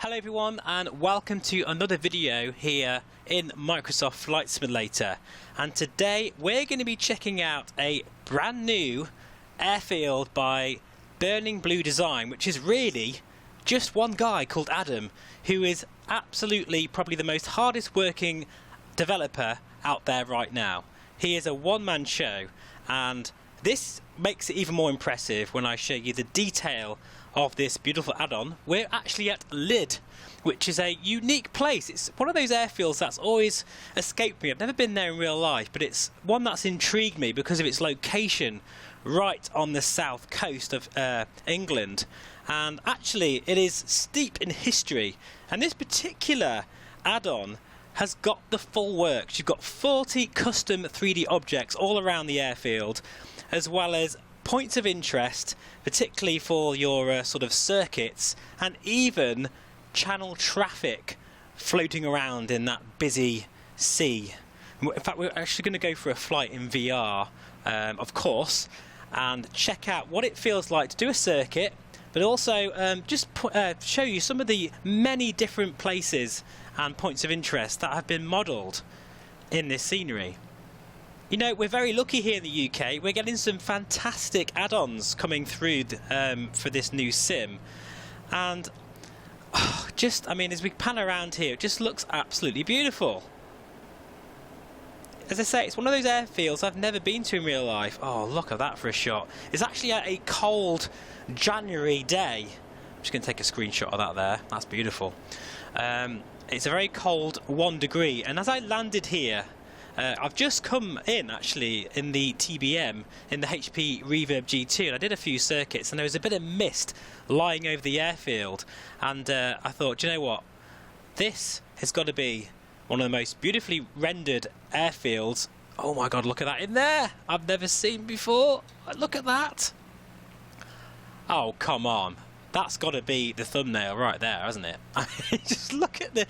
Hello everyone and welcome to another video here in Microsoft Flight Simulator, and today we're going to be checking out a brand new airfield by Burning Blue Design, which is really just one guy called Adam, who is absolutely probably the most hardest working developer out there right now. He is a one-man show, and this makes it even more impressive when I show you the detail of this beautiful add-on. We're actually at Lydd, which is a unique place. It's one of those airfields that's always escaped me. I've never been there in real life, but it's one that's intrigued me because of its location right on the south coast of England. And actually it is steep in history, and this particular add-on has got the full works. You've got 40 custom 3D objects all around the airfield, as well as points of interest, particularly for your sort of circuits, and even channel traffic floating around in that busy sea. In fact, we're actually going to go for a flight in VR, of course, and check out what it feels like to do a circuit, but also just show you some of the many different places and points of interest that have been modelled in this scenery. You know, we're very lucky here in the UK. We're getting some fantastic add-ons coming through for this new sim, and I mean, as we pan around here, it just looks absolutely beautiful. As I say, it's one of those airfields I've never been to in real life. Oh, look at that for a shot. It's actually a cold January day. I'm just going to take a screenshot of that there. That's beautiful. It's a very cold 1 degree, and as I landed here, I've just come in actually in the TBM in the HP Reverb G2, and I did a few circuits, and there was a bit of mist lying over the airfield, and I thought, do you know what, this has got to be one of the most beautifully rendered airfields. Oh my god, look at that in there! I've never seen before. Look at that. Oh, come on. That's got to be the thumbnail right there, hasn't it? I mean, just look at the...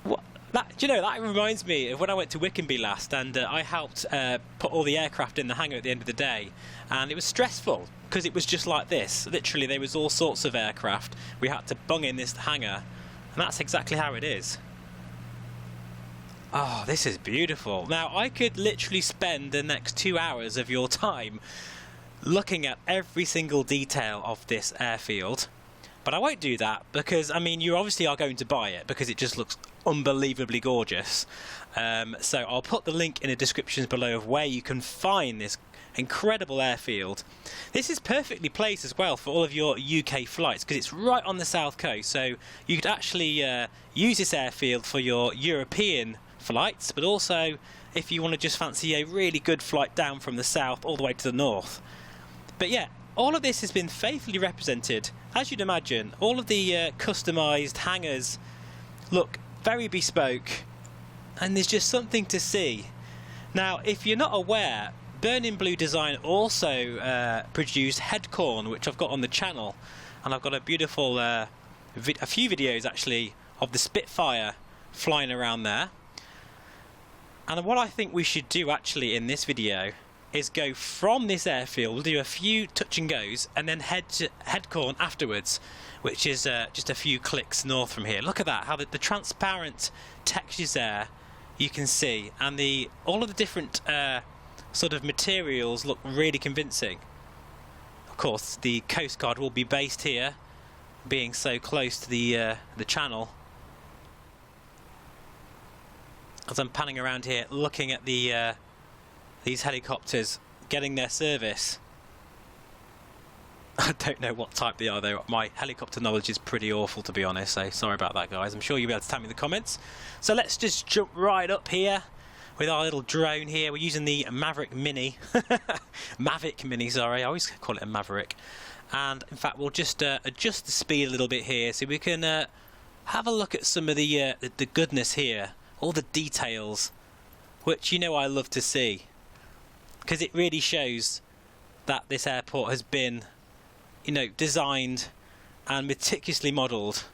What? Do you know, that reminds me of when I went to Wickenby last, and I helped put all the aircraft in the hangar at the end of the day, and it was stressful because it was just like this. Literally, there was all sorts of aircraft. We had to bung in this hangar, and that's exactly how it is. Oh, this is beautiful. Now, I could literally spend the next 2 hours of your time looking at every single detail of this airfield, but I won't do that because, I mean, you obviously are going to buy it because it just looks unbelievably gorgeous. So I'll put the link in the descriptions below of where you can find this incredible airfield. This is perfectly placed as well for all of your UK flights because it's right on the south coast, so you could actually use this airfield for your European flights, but also if you want to just fancy a really good flight down from the south all the way to the north. But yeah, all of this has been faithfully represented, as you'd imagine. All of the customised hangars look very bespoke, and there's just something to see. Now, if you're not aware, Burning Blue Design also produced Headcorn, which I've got on the channel, and I've got a beautiful, a few videos actually of the Spitfire flying around there. And what I think we should do actually in this video is go from this airfield, we'll do a few touch and goes, and then head to Headcorn afterwards, which is just a few clicks north from here. Look at that, how the transparent textures there you can see, and all of the different sort of materials look really convincing. Of course, the Coast Guard will be based here, being so close to the channel. As I'm panning around here, looking at these helicopters getting their service. I don't know what type they are though. My helicopter knowledge is pretty awful, to be honest, so sorry about that, guys. I'm sure you'll be able to tell me in the comments. So let's just jump right up here with our little drone here. We're using the Maverick Mini. Mavic Mini, sorry. I always call it a Maverick. And in fact, we'll just adjust the speed a little bit here so we can have a look at some of the goodness here. All the details, which you know I love to see, because it really shows that this airport has been, you know, designed and meticulously modelled.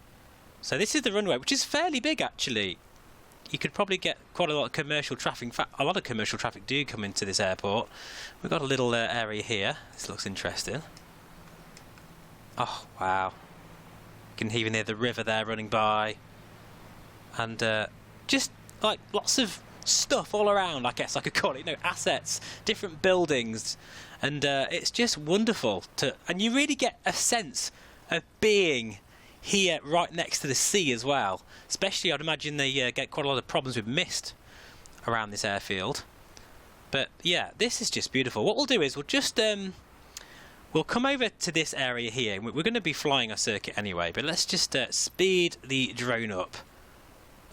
So this is the runway, which is fairly big actually. You could probably get quite a lot of commercial traffic. In fact, a lot of commercial traffic do come into this airport. We've got a little area here. This looks interesting. Oh, wow. You can even hear the river there running by. And just like lots of stuff all around, I guess I could call it, you know, assets, different buildings. And it's just wonderful and you really get a sense of being here right next to the sea as well. Especially, I'd imagine they get quite a lot of problems with mist around this airfield. But yeah, this is just beautiful. What we'll do is we'll just we'll come over to this area here. We're going to be flying our circuit anyway, but let's just speed the drone up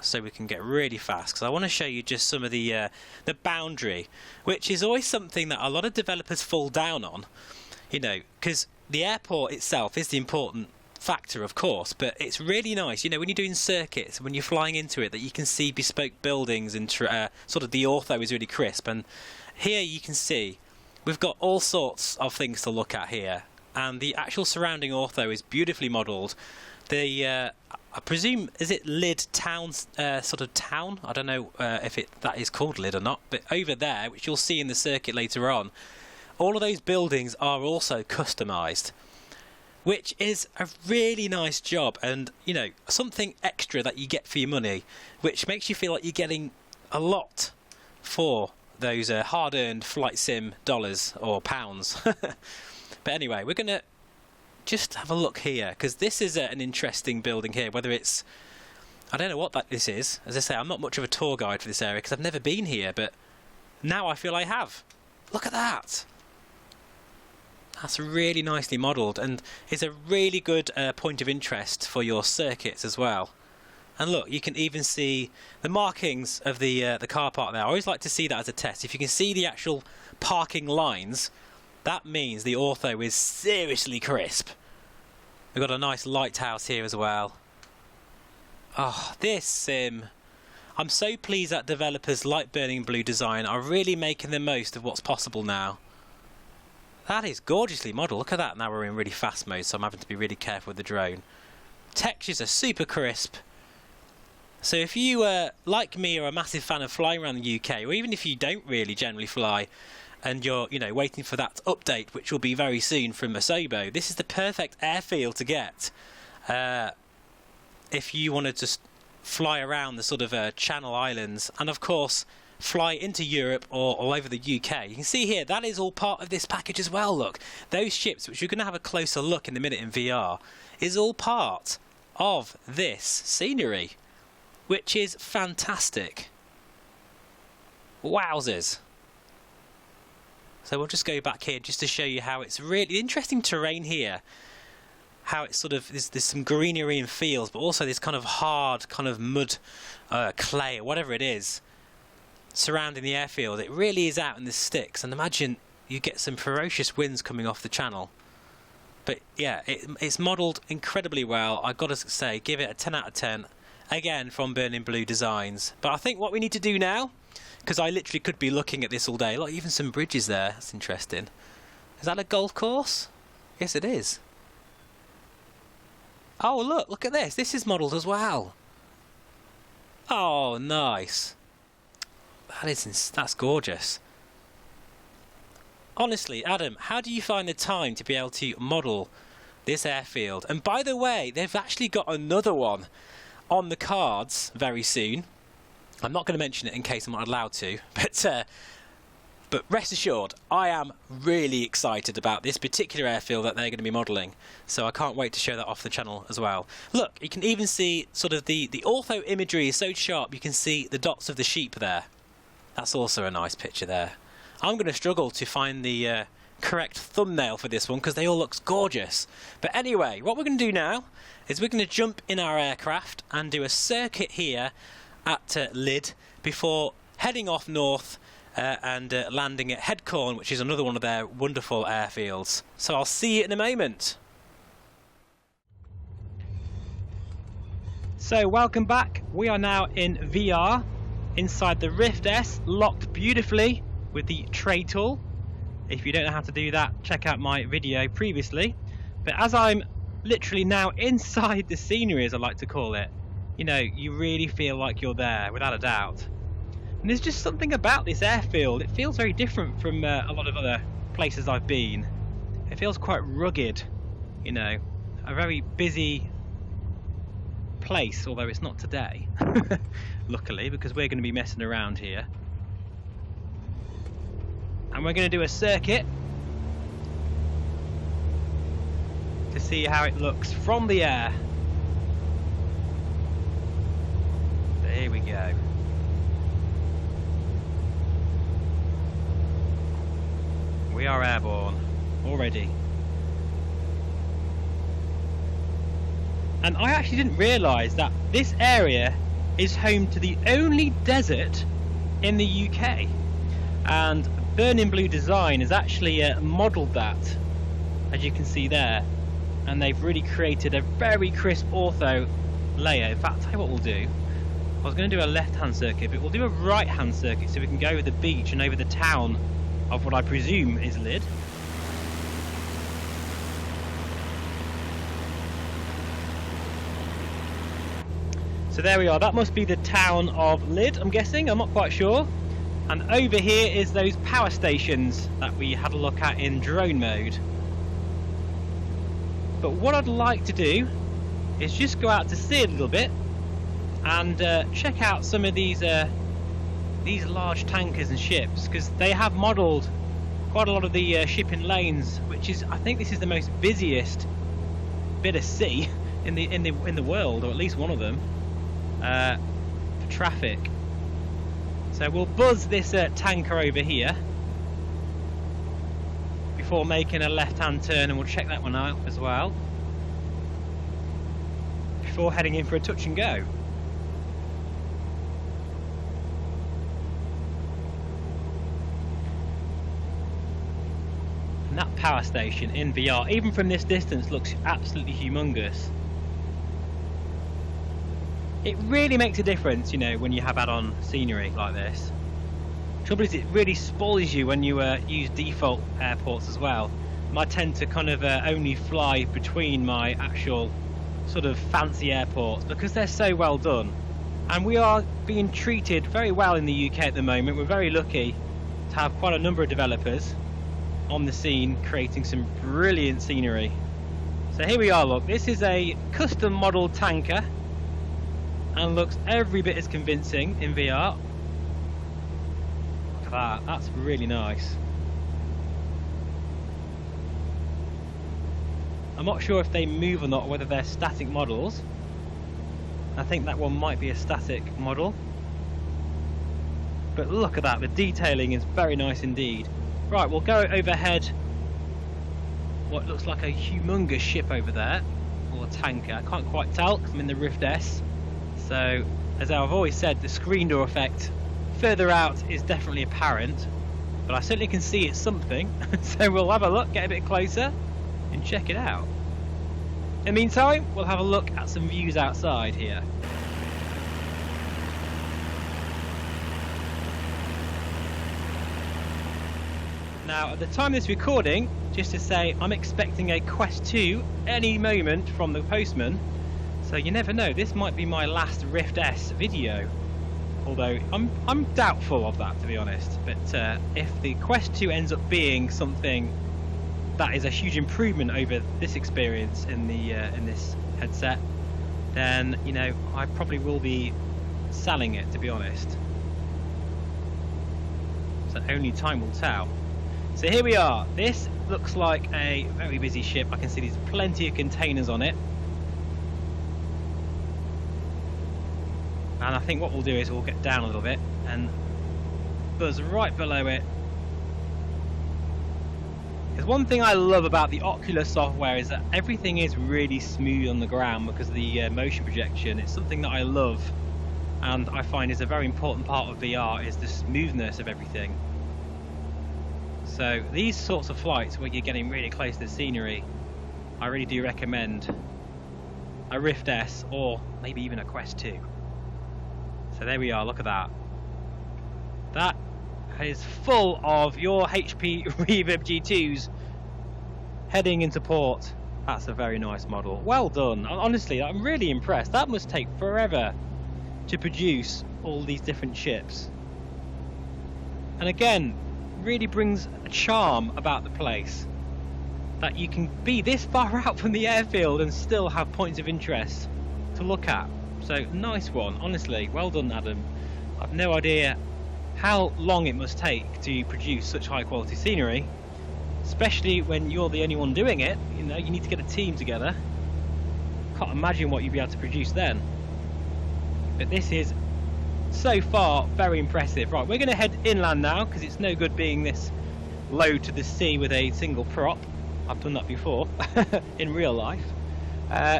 so we can get really fast, because I want to show you just some of the boundary, which is always something that a lot of developers fall down on, you know, because the airport itself is the important factor, of course, but it's really nice, you know, when you're doing circuits, when you're flying into it, that you can see bespoke buildings and sort of the ortho is really crisp. And here you can see we've got all sorts of things to look at here, and the actual surrounding ortho is beautifully modelled. The I presume, is it Lydd town, sort of town? I don't know if that is called Lydd or not, but over there, which you'll see in the circuit later on, all of those buildings are also customised, which is a really nice job, and, you know, something extra that you get for your money, which makes you feel like you're getting a lot for those hard-earned flight sim dollars or pounds. But anyway, we're going to just have a look here, because this is an interesting building here. Whether it's, I don't know what this is. As I say, I'm not much of a tour guide for this area because I've never been here, but now I feel I have. Look at that. That's really nicely modelled, and it's a really good point of interest for your circuits as well. And look, you can even see the markings of the car park there. I always like to see that as a test. If you can see the actual parking lines, that means the ortho is seriously crisp. We've got a nice lighthouse here as well. Oh, this sim. I'm so pleased that developers like Burning Blue Design are really making the most of what's possible now. That is gorgeously modelled. Look at that. Now we're in really fast mode, so I'm having to be really careful with the drone. Textures are super crisp. So if you, like me, are a massive fan of flying around the UK, or even if you don't really generally fly, and you're, you know, waiting for that update, which will be very soon from Msfs, this is the perfect airfield to get. If you want to just fly around the sort of Channel Islands, and of course fly into Europe or all over the UK. You can see here, that is all part of this package as well, look. Those ships, which you're going to have a closer look in a minute in VR, is all part of this scenery, which is fantastic. Wowzers. So we'll just go back here just to show you how it's really interesting terrain here. How it's sort of, there's some greenery and fields, but also this kind of hard kind of mud, clay or whatever it is surrounding the airfield. It really is out in the sticks, and imagine you get some ferocious winds coming off the channel. But yeah, it's modelled incredibly well. I've got to say, give it a 10 out of 10. Again, from Burning Blue Designs. But I think what we need to do now, because I literally could be looking at this all day. Look, even some bridges there. That's interesting. Is that a golf course? Yes, it is. Oh, look at this. This is modelled as well. Oh, nice. That's gorgeous. Honestly, Adam, how do you find the time to be able to model this airfield? And by the way, they've actually got another one on the cards very soon. I'm not going to mention it in case I'm not allowed to, but rest assured, I am really excited about this particular airfield that they're going to be modelling. So I can't wait to show that off the channel as well. Look, you can even see sort of the ortho imagery is so sharp, you can see the dots of the sheep there. That's also a nice picture there. I'm going to struggle to find the correct thumbnail for this one because they all look gorgeous. But anyway, what we're going to do now is we're going to jump in our aircraft and do a circuit here at Lydd before heading off north and landing at Headcorn, which is another one of their wonderful airfields. So I'll see you in a moment. So welcome back. We are now in VR inside the Rift S, locked beautifully with the tray tool. If you don't know how to do that, check out my video previously. But as I'm literally now inside the scenery, as I like to call it, you know, you really feel like you're there, without a doubt. And there's just something about this airfield. It feels very different from a lot of other places I've been. It feels quite rugged, you know, a very busy place, although it's not today. Luckily, because we're going to be messing around here. And we're going to do a circuit to see how it looks from the air. There we go. We are airborne already. And I actually didn't realise that this area is home to the only desert in the UK. And Burning Blue Design has actually modelled that, as you can see there. And they've really created a very crisp ortho layer. In fact, I'll tell you what we'll do. I was going to do a left-hand circuit, but we'll do a right-hand circuit so we can go over the beach and over the town of what I presume is Lydd. So there we are, that must be the town of Lydd, I'm guessing, I'm not quite sure. And over here is those power stations that we had a look at in drone mode. But what I'd like to do is just go out to sea a little bit and check out some of these large tankers and ships, because they have modelled quite a lot of the shipping lanes, which is, I think this is the most busiest bit of sea in the world, or at least one of them, for traffic. So we'll buzz this tanker over here before making a left-hand turn, and we'll check that one out as well before heading in for a touch and go. And that power station in VR, even from this distance, looks absolutely humongous. It really makes a difference, you know, when you have add-on scenery like this. Trouble is, it really spoils you when you use default airports as well. I tend to kind of only fly between my actual sort of fancy airports because they're so well done. And we are being treated very well in the UK at the moment. We're very lucky to have quite a number of developers on the scene creating some brilliant scenery. So here we are, look, this is a custom modelled tanker and looks every bit as convincing in VR. Look at that, that's really nice. I'm not sure if they move or not, or whether they're static models. I think that one might be a static model. But look at that, the detailing is very nice indeed. Right, we'll go overhead what looks like a humongous ship over there, or a tanker. I can't quite tell because I'm in the Rift S. So, as I've always said, the screen door effect further out is definitely apparent, but I certainly can see it's something. So we'll have a look, get a bit closer, and check it out. In the meantime, we'll have a look at some views outside here. Now, at the time of this recording, just to say, I'm expecting a Quest 2 any moment from the postman. So you never know, this might be my last Rift S video. Although, I'm doubtful of that, to be honest. But if the Quest 2 ends up being something that is a huge improvement over this experience in this headset, then, you know, I probably will be selling it, to be honest. So only time will tell. So here we are. This looks like a very busy ship. I can see there's plenty of containers on it. And I think what we'll do is we'll get down a little bit and buzz right below it. Because one thing I love about the Oculus software is that everything is really smooth on the ground because of the motion projection. It's something that I love, and I find is a very important part of VR, is the smoothness of everything. So these sorts of flights where you're getting really close to the scenery, I really do recommend a Rift S or maybe even a Quest 2. So there we are, look at that. That is full of your HP Reverb G2s heading into port. That's a very nice model. Well done. Honestly, I'm really impressed. That must take forever to produce all these different ships. And again, really brings a charm about the place, that you can be this far out from the airfield and still have points of interest to look at. So nice one, honestly, well done Adam. I've no idea how long it must take to produce such high quality scenery, especially when you're the only one doing it. You know, you need to get a team together. Can't imagine what you'd be able to produce then. But this is so far very impressive. Right, we're going to head inland now because it's no good being this low to the sea with a single prop. I've done that before in real life.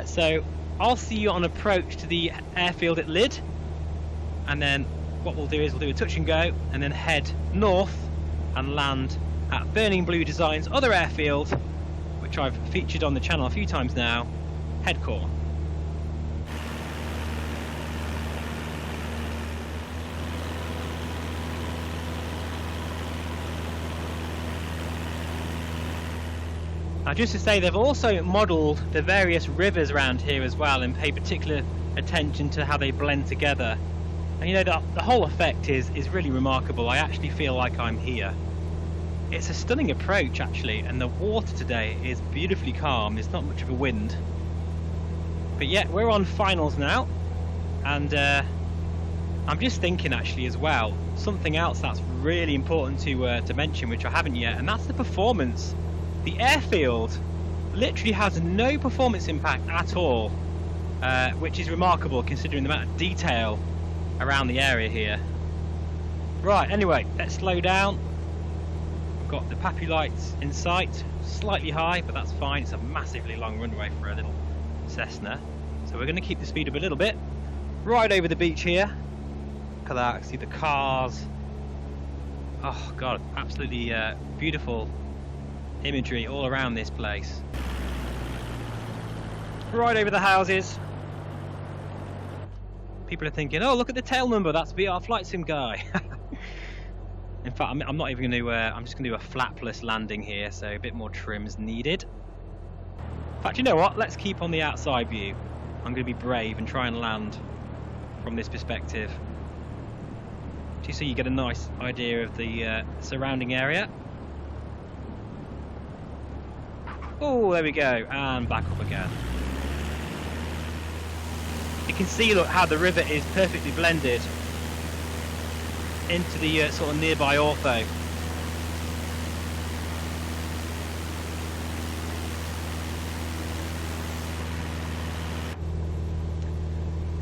So I'll see you on approach to the airfield at Lydd, and then what we'll do is we'll do a touch and go and then head north and land at Burning Blue Design's other airfield, which I've featured on the channel a few times now, Headcorn. Now, just to say, they've also modelled the various rivers around here as well and paid particular attention to how they blend together. And you know, the whole effect is really remarkable. I actually feel like I'm here. It's a stunning approach actually, and the water today is beautifully calm. There's not much of a wind. But yeah, we're on finals now, and I'm just thinking actually as well, something else that's really important to mention, which I haven't yet, and that's the performance. The airfield literally has no performance impact at all, which is remarkable considering the amount of detail around the area here. Right, anyway, let's slow down. We've got the PAPI lights in sight, slightly high, but that's fine. It's a massively long runway for a little Cessna. So we're going to keep the speed up a little bit. Right over the beach here. Look at that, see the cars. Oh god, absolutely beautiful imagery all around this place. Right over the houses. People are thinking, oh, look at the tail number, that's VR Flight Sim guy. In fact, I'm not even going to, I'm just going to do a flapless landing here, so a bit more trim's needed. In fact, you know what, let's keep on the outside view. I'm going to be brave and try and land from this perspective, just so you get a nice idea of the surrounding area. Oh, there we go, and back up again. You can see, look, how the river is perfectly blended into the sort of nearby ortho.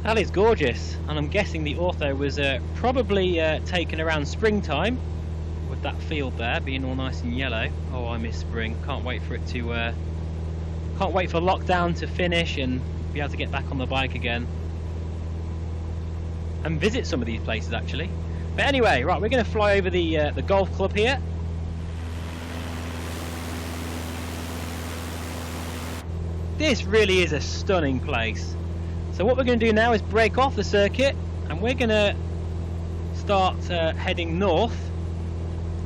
That is gorgeous, and I'm guessing the ortho was probably taken around springtime, with that field there being all nice and yellow. Oh, I miss spring. Can't wait for it to can't wait for lockdown to finish and be able to get back on the bike again and visit some of these places actually. But anyway, right, we're going to fly over the golf club here. This really is a stunning place. So what we're going to do now is break off the circuit, and we're going to start heading north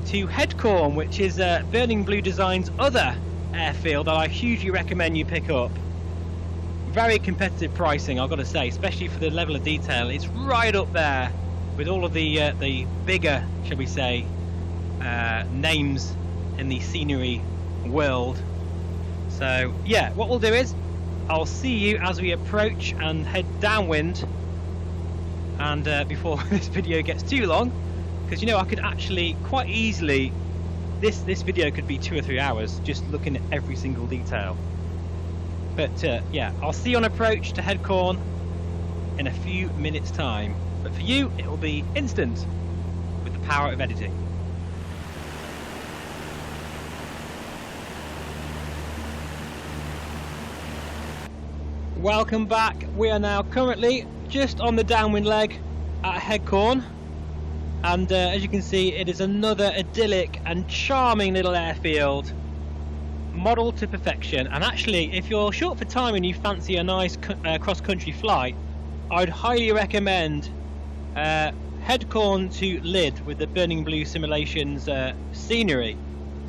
to Headcorn, which is Burning Blue Design's other airfield that I hugely recommend you pick up. Very competitive pricing, I've got to say, especially for the level of detail. It's right up there with all of the bigger, shall we say, names in the scenery world. So yeah, what we'll do is I'll see you as we approach and head downwind, and before this video gets too long, because you know, I could actually quite easily, this video could be 2 or 3 hours just looking at every single detail. But yeah, I'll see you on approach to Headcorn in a few minutes time, but for you it will be instant with the power of editing. Welcome back. We are now currently just on the downwind leg at Headcorn, and as you can see, it is another idyllic and charming little airfield, modelled to perfection. And actually, if you're short for time and you fancy a nice cross-country flight, I would highly recommend Headcorn to Lydd with the Burning Blue Simulations scenery.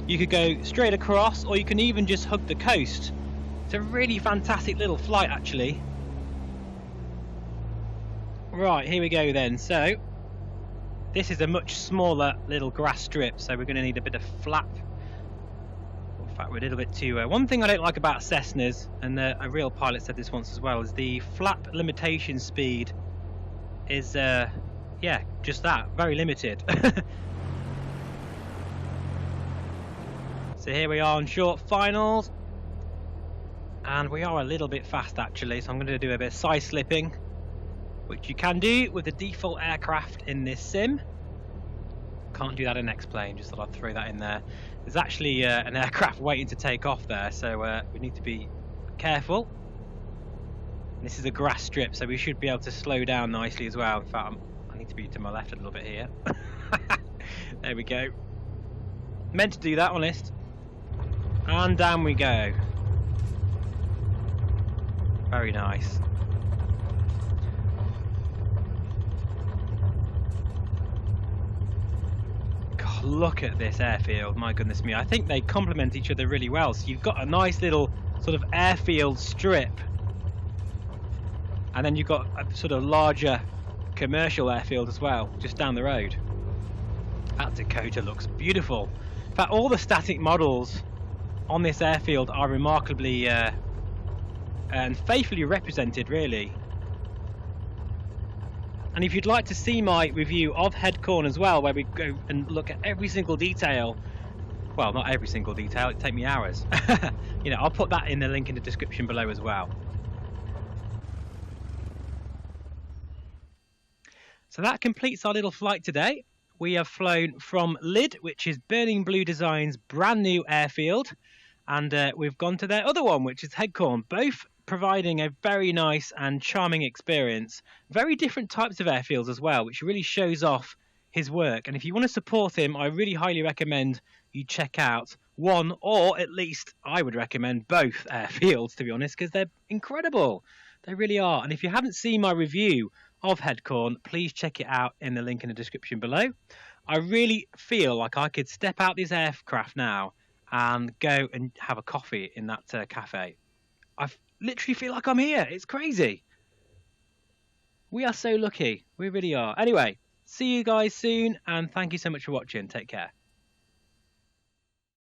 You could go straight across, or you can even just hug the coast. It's a really fantastic little flight actually. Right, here we go then. So this is a much smaller little grass strip, so we're going to need a bit of In fact, we're a little bit too... one thing I don't like about Cessnas, and a real pilot said this once as well, is the flap limitation speed is, yeah, just that, very limited. So here we are on short finals, and we are a little bit fast actually, so I'm going to do a bit of side slipping, which you can do with the default aircraft in this sim. Can't do that in X-Plane, just thought I'd throw that in there. There's actually an aircraft waiting to take off there, so we need to be careful. This is a grass strip, so we should be able to slow down nicely as well. In fact, I need to be to my left a little bit here. There we go. Meant to do that, honest. And down we go. Very nice. God, look at this airfield, my goodness me. I think they complement each other really well. So you've got a nice little sort of airfield strip, and then you've got a sort of larger commercial airfield as well, just down the road. That Dakota looks beautiful. In fact, all the static models on this airfield are remarkably and faithfully represented, really. And if you'd like to see my review of Headcorn as well, where we go and look at every single detail, well, not every single detail, it'd take me hours. You know, I'll put that in the link in the description below as well. So that completes our little flight today. We have flown from Lydd, which is Burning Blue Design's brand new airfield, and we've gone to their other one, which is Headcorn, both providing a very nice and charming experience. Very different types of airfields as well, which really shows off his work. And if you want to support him, I really highly recommend you check out one, or at least I would recommend both airfields, to be honest, because they're incredible. They really are. And if you haven't seen my review of Headcorn, please check it out in the link in the description below. I really feel like I could step out this aircraft now and go and have a coffee in that cafe. I literally feel like I'm here. It's crazy. We are so lucky. We really are. Anyway, see you guys soon, and thank you so much for watching. Take care.